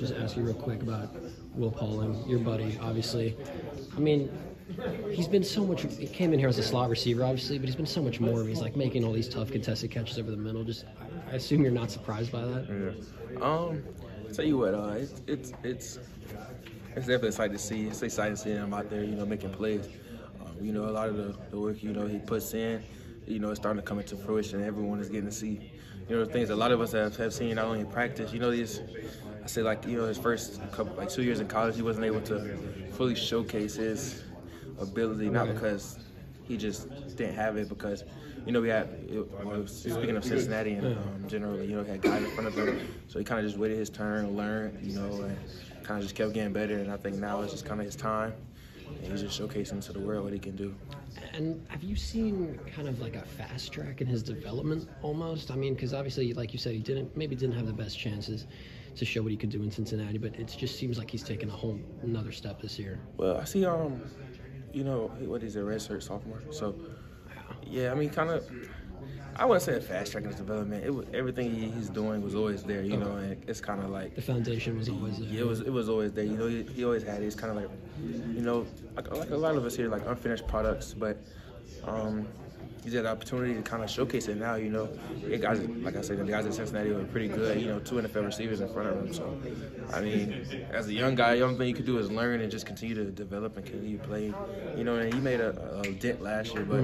just ask you real quick about Will Pauling, your buddy, obviously. I mean, he's been so much. He came in here as a slot receiver, obviously, but he's been so much more. He's like making all these tough contested catches over the middle. Just, I assume you're not surprised by that. Yeah. Tell you what, it's definitely exciting to see. It's exciting to see him out there, making plays. A lot of the work, he puts in, it's starting to come into fruition. Everyone is getting to see, things a lot of us have seen not only in practice. I say his first couple, 2 years in college, he wasn't able to fully showcase his ability, not because he just didn't have it, because we had, speaking of Cincinnati and generally, he had guys in front of him, so he kind of just waited his turn, learned, and kind of just kept getting better. And I think now it's just kind of his time, and he's just showcasing to the world what he can do. And have you seen kind of like a fast track in his development almost? I mean, because obviously, like you said, he didn't have the best chances to show what he could do in Cincinnati, but it just seems like he's taken a whole another step this year. Well, I see, what is a redshirt sophomore? So, yeah, I mean, kind of, I wouldn't say a fast track in his development. Everything he's doing was always there, and it's kind of like the foundation was always there. Yeah, it was always there. He always had it. It's kind of like a lot of us here, like unfinished products, but he's had the opportunity to kind of showcase it now. Guys, like I said, the guys at Cincinnati were pretty good. 2 NFL receivers in front of him. So, I mean, as a young guy, the only thing you could do is learn and just continue to develop and continue playing. And he made a dent last year, but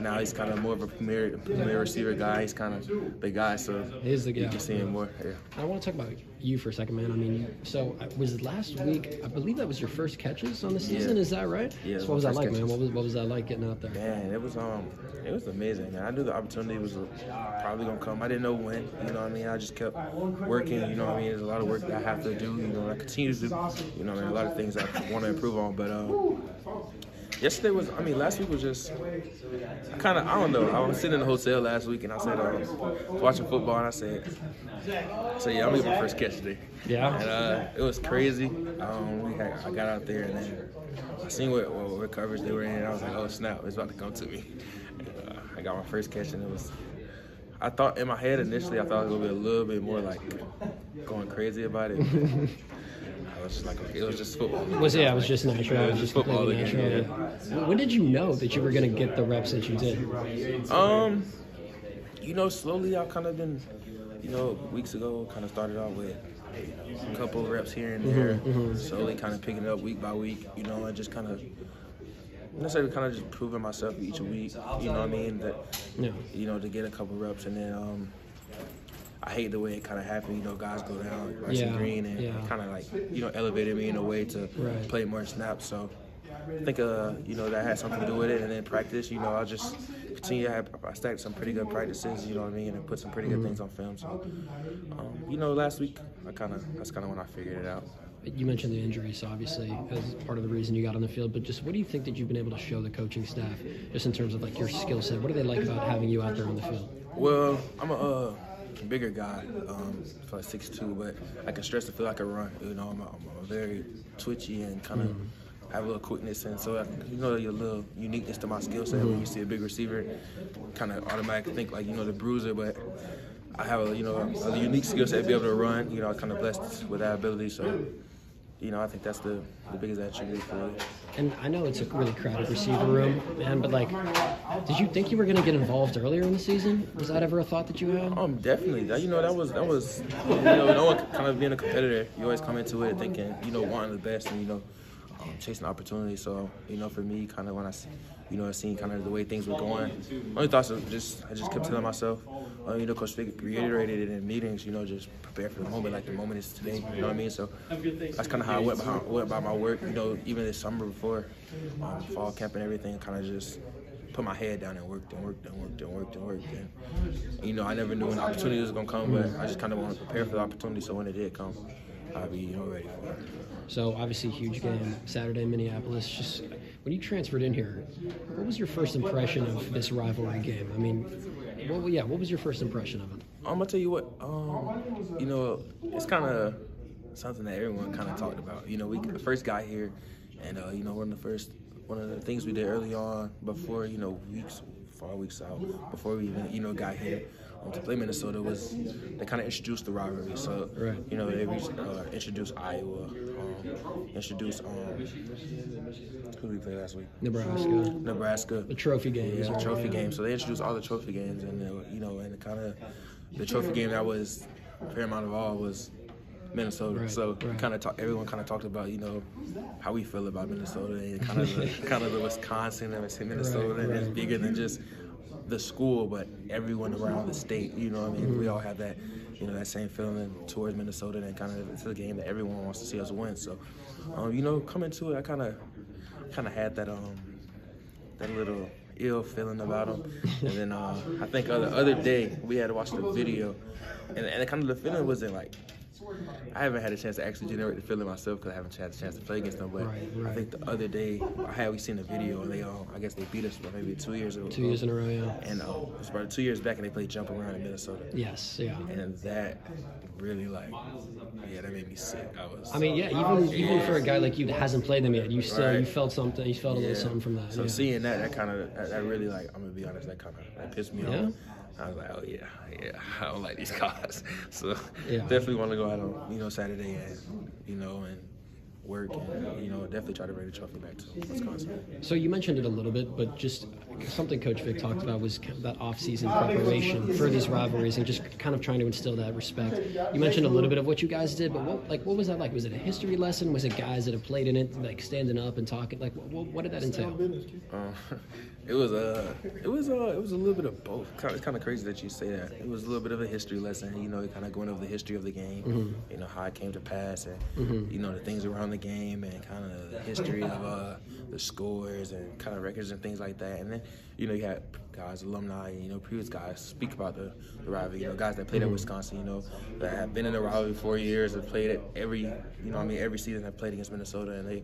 now he's kind of more of a premier receiver guy. He's kind of a big guy, so he's the guy. You can see him more. Yeah. I want to talk about you for a second, man. I mean, so was it last week? I believe that was your first catches on the season. Yeah. Is that right? Yeah. So what was that like, man? What was that like getting out there? Man, it was amazing. Man. I knew the opportunity was probably gonna come. I didn't know when. I just kept working. There's a lot of work that I have to do. I continue to do. A lot of things I want to improve on. But yesterday was. Last week was just. I don't know. I was sitting in the hotel last week, and I said, watching football, and I said, yeah, I'm gonna get my first catch today. Yeah. And it was crazy. I got out there, and then I seen what coverage they were in, and I was like, oh snap, it's about to come to me. And, I got my first catch, and it was. I thought in my head initially, I thought it was gonna be a little bit more like going crazy about it. I was just like, okay, it was just football. It was just natural. It was just football natural. again. Yeah. When did you know that you were gonna get the reps that you did? Slowly I've kind of been, weeks ago, kind of started out with a couple of reps here and there, slowly kind of picking it up week by week, and just kind of, necessarily kind of just proving myself each week, to get a couple reps. And then I hate the way it kind of happened, guys go down, Bryson Green, and kind of elevated me in a way to play more snaps. So I think, that had something to do with it. And then practice, I'll just continue. I stacked some pretty good practices, and put some pretty good things on film. So, last week, that's kind of when I figured it out. You mentioned the injuries, obviously, as part of the reason you got on the field. But just what do you think that you've been able to show the coaching staff, just in terms of your skill set? What do they like about having you out there on the field? Well, I'm a bigger guy, like 6'2", but I can stretch the field, I can run. I'm a very twitchy and kind of have a little quickness, and so your little uniqueness to my skill set. When you see a big receiver, kind of automatically think the bruiser, but I have a unique skill set to be able to run. I'm kind of blessed with that ability, so. I think that's the biggest attribute for me. And I know it's a really crowded receiver room, man, but did you think you were going to get involved earlier in the season? Was that ever a thought that you had? Definitely. That was no one kind of being a competitor. You always come into it thinking, wanting the best and, chasing opportunity. So, for me, kind of when I seen kind of the way things were going, only thoughts of I just kept telling myself, Coach Vick reiterated it in meetings, just prepare for the moment, like the moment is today, you know what I mean? So that's kind of how I went about my work, even this summer before fall camp and everything, kind of just put my head down and worked. And, I never knew when the opportunity was going to come, but I just kind of wanted to prepare for the opportunity, so when it did come, I'd be ready for it. So obviously, huge game Saturday in Minneapolis. Just when you transferred in here, what was your first impression of this rivalry game? I mean, what was your first impression of it? I'm gonna tell you what. It's kind of something that everyone kind of talked about. We the first guy here, and one of the things we did early on before 4 weeks out before we even got here to play Minnesota was they kind of introduced the rivalry. So, right. you know, they introduced Iowa, introduced who did we play last week? Nebraska. The trophy games. Yeah, the trophy games. So they introduced all the trophy games, and you know, and kind of the trophy game that was paramount of all was Minnesota. Right, so right. Everyone kind of talked about, you know, how we feel about Minnesota and kind of the Wisconsin and Minnesota, right, and it's bigger than just the school, but everyone around the state. You know what I mean? We all have that, you know, that same feeling towards Minnesota, and kind of it's a game that everyone wants to see us win. So, you know, coming to it, I kind of had that little ill feeling about them. And then I think the other day we had to watch the video, and kind of the feeling wasn't like, I haven't had a chance to actually generate the feeling myself because I haven't had a chance to play against them. But right. I think the other day we seen the video, and I guess they beat us for maybe 2 years ago. 2 years in a row, yeah. And it's about 2 years back, and they played Jump Around in Minnesota. Yes, yeah. And that really, like, yeah, that made me sick. I mean, yeah, even for a guy like you that hasn't played them yet, you still you felt something. You felt a little something from that. So seeing that that really, like, I'm gonna be honest, that pissed me off. I was like, oh yeah, I don't like these guys. So definitely want to go out on, you know, Saturday and, you know, and work and, you know, definitely try to bring the trophy back to Wisconsin. So you mentioned it a little bit, but just something Coach Vic talked about was that off-season preparation for these rivalries and just kind of trying to instill that respect. You mentioned a little bit of what you guys did, but what was that like? Was it a history lesson? Was it guys that have played in it, like standing up and talking? Like, what did that entail? It was a little bit of both. It's kind of crazy that you say that. It was a little bit of a history lesson, you know, kind of going over the history of the game, you know, how it came to pass, and you know, the things around the game, and kind of the history of the scores and kind of records and things like that. And then, you know, you had guys, alumni, you know, previous guys speak about the rivalry. You know, guys that played at Wisconsin, you know, that have been in the rivalry 4 years, have played it every season, have played against Minnesota, and they